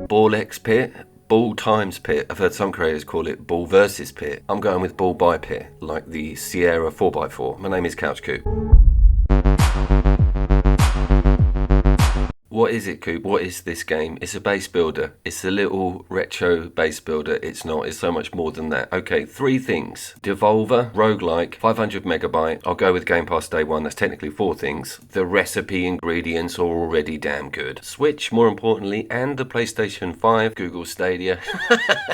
Ball X pit, ball times pit. I've heard some creators call it ball versus pit. I'm going with ball by pit, like the Sierra 4x4. My name is Couchcoop. What is it, Coop? What is this game? It's a base builder. It's a little retro base builder. It's not. It's so much more than that. Okay, 3 things. Devolver, roguelike, 500 megabyte. I'll go with Game Pass day 1. That's technically 4 things. The recipe ingredients are already damn good. Switch, more importantly, and the PlayStation 5, Google Stadia.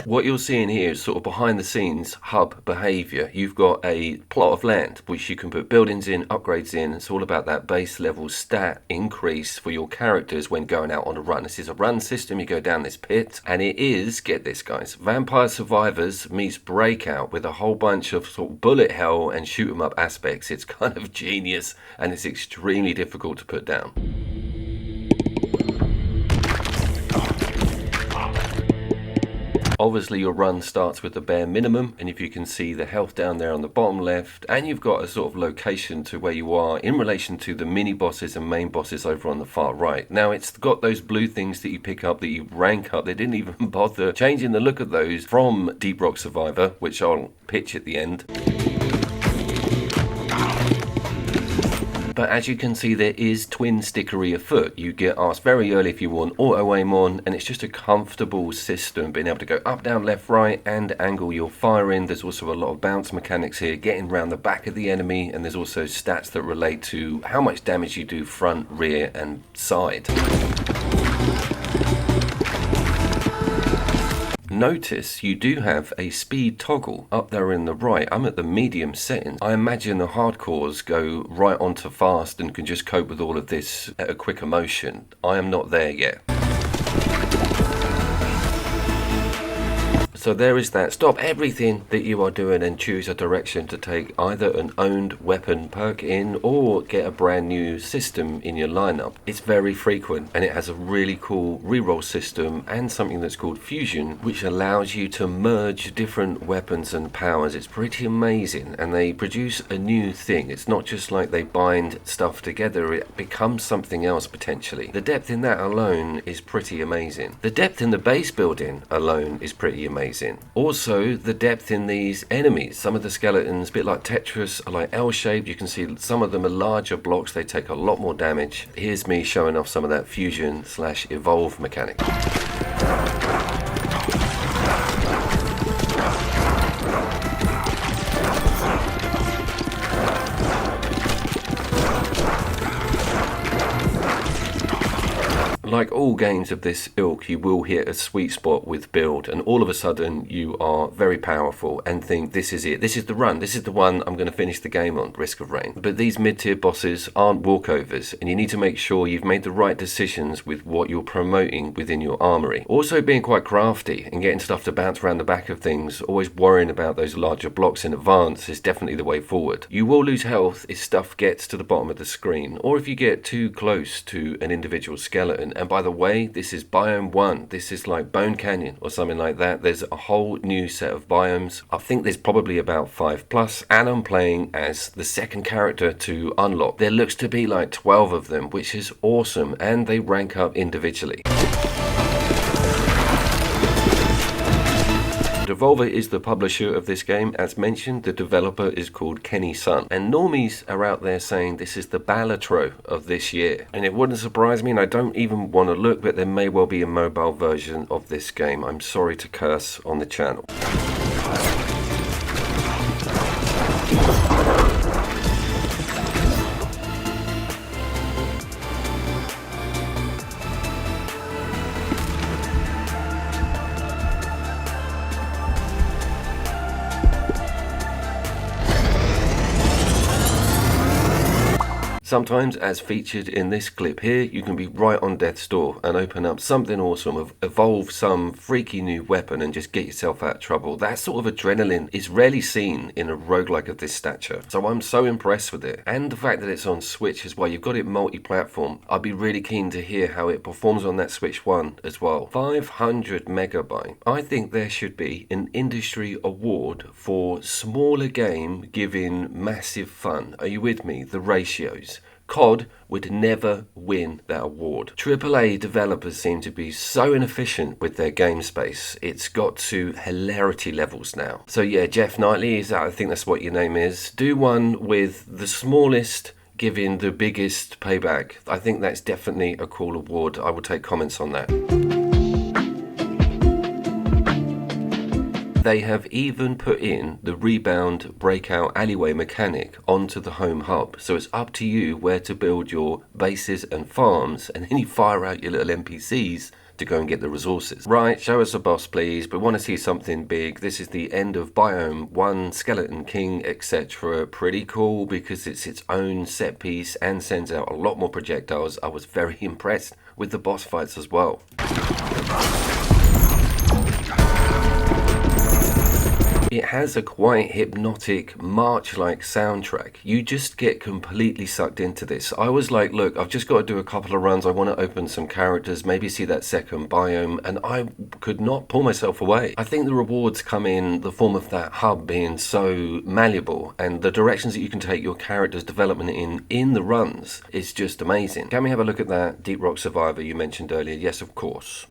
What you're seeing here is sort of behind the scenes hub behavior. You've got a plot of land which you can put buildings in, upgrades in. It's all about that base level stat increase for your character when going out on a run. This is a run system. You go down this pit, and it is, get this guys, Vampire Survivors meets Breakout with a whole bunch of sort of bullet hell and shoot 'em up aspects. It's kind of genius, and it's extremely difficult to put down. Obviously your run starts with the bare minimum, and if you can see the health down there on the bottom left, and you've got a sort of location to where you are in relation to the mini bosses and main bosses over on the far right. Now it's got those blue things that you pick up that you rank up. They didn't even bother changing the look of those from Deep Rock Survivor, which I'll pitch at the end. But as you can see, there is twin stickery afoot. You get asked very early if you want auto aim on, and it's just a comfortable system, being able to go up, down, left, right, and angle your firing. There's also a lot of bounce mechanics here, getting around the back of the enemy, and there's also stats that relate to how much damage you do front, rear, and side. Notice you do have a speed toggle up there in the right. I'm at the medium settings. I imagine the hardcores go right onto fast and can just cope with all of this at a quicker motion. I am not there yet. So there is that. Stop everything that you are doing and choose a direction to take either an owned weapon perk in or get a brand new system in your lineup. It's very frequent, and it has a really cool reroll system and something that's called fusion, which allows you to merge different weapons and powers. It's pretty amazing, and they produce a new thing. It's not just like they bind stuff together, it becomes something else potentially. The depth in that alone is pretty amazing. The depth in the base building alone is pretty amazing. Also, the depth in these enemies. Some of the skeletons, a bit like Tetris, are like L-shaped. You can see some of them are larger blocks. They take a lot more damage. Here's me showing off some of that fusion/evolve mechanic. Like all games of this ilk, you will hit a sweet spot with build, and all of a sudden you are very powerful and think, this is it, this is the run, this is the one I'm going to finish the game on, Risk of Rain. But these mid-tier bosses aren't walkovers, and you need to make sure you've made the right decisions with what you're promoting within your armory. Also being quite crafty and getting stuff to bounce around the back of things, always worrying about those larger blocks in advance is definitely the way forward. You will lose health if stuff gets to the bottom of the screen, or if you get too close to an individual skeleton. And by the way, this is biome 1. This is like Bone Canyon or something like that. There's a whole new set of biomes. I think there's probably about 5+, and I'm playing as the second character to unlock. There looks to be like 12 of them, which is awesome, and they rank up individually. Devolver is the publisher of this game. As mentioned, the developer is called Kenny Sun. And normies are out there saying this is the Balatro of this year. And it wouldn't surprise me, and I don't even want to look, but there may well be a mobile version of this game. I'm sorry to curse on the channel. Sometimes, as featured in this clip here, you can be right on death's door and open up something awesome, evolve some freaky new weapon and just get yourself out of trouble. That sort of adrenaline is rarely seen in a roguelike of this stature. So I'm so impressed with it. And the fact that it's on Switch as well, you've got it multi-platform. I'd be really keen to hear how it performs on that Switch 1 as well. 500 megabyte. I think there should be an industry award for smaller game giving massive fun. Are you with me? The ratios. COD would never win that award. AAA developers seem to be so inefficient with their game space. It's got to hilarity levels now. So yeah, Jeff Knightley, I think that's what your name is. Do one with the smallest giving the biggest payback. I think that's definitely a cool award. I will take comments on that. They have even put in the rebound breakout alleyway mechanic onto the home hub. So it's up to you where to build your bases and farms, and then you fire out your little NPCs to go and get the resources. Right, show us a boss please. We want to see something big. This is the end of Biome 1, Skeleton King, etc. Pretty cool because it's its own set piece and sends out a lot more projectiles. I was very impressed with the boss fights as well. It has a quite hypnotic, march-like soundtrack. You just get completely sucked into this. I was like, look, I've just got to do a couple of runs. I want to open some characters, maybe see that second biome, and I could not pull myself away. I think the rewards come in the form of that hub being so malleable, and the directions that you can take your character's development in the runs is just amazing. Can we have a look at that Deep Rock Survivor you mentioned earlier? Yes, of course.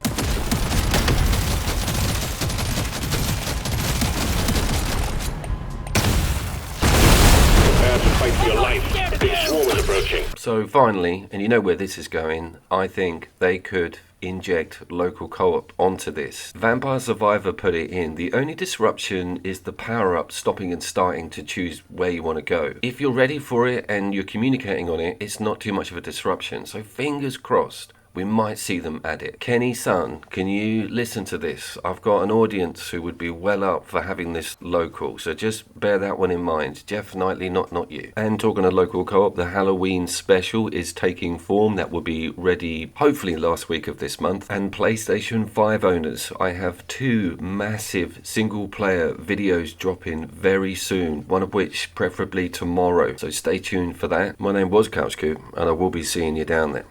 So finally, and you know where this is going, I think they could inject local co-op onto this. Vampire Survivor put it in. The only disruption is the power-up stopping and starting to choose where you want to go. If you're ready for it and you're communicating on it, it's not too much of a disruption. So fingers crossed, we might see them add it. Kenny Sun, can you listen to this? I've got an audience who would be well up for having this local, so just bear that one in mind. Jeff Knightley, not you. And talking of local co-op, the Halloween special is taking form. That will be ready hopefully last week of this month. And PlayStation 5 owners, I have 2 massive single player videos dropping very soon, one of which preferably tomorrow. So stay tuned for that. My name was CouchCoop and I will be seeing you down there.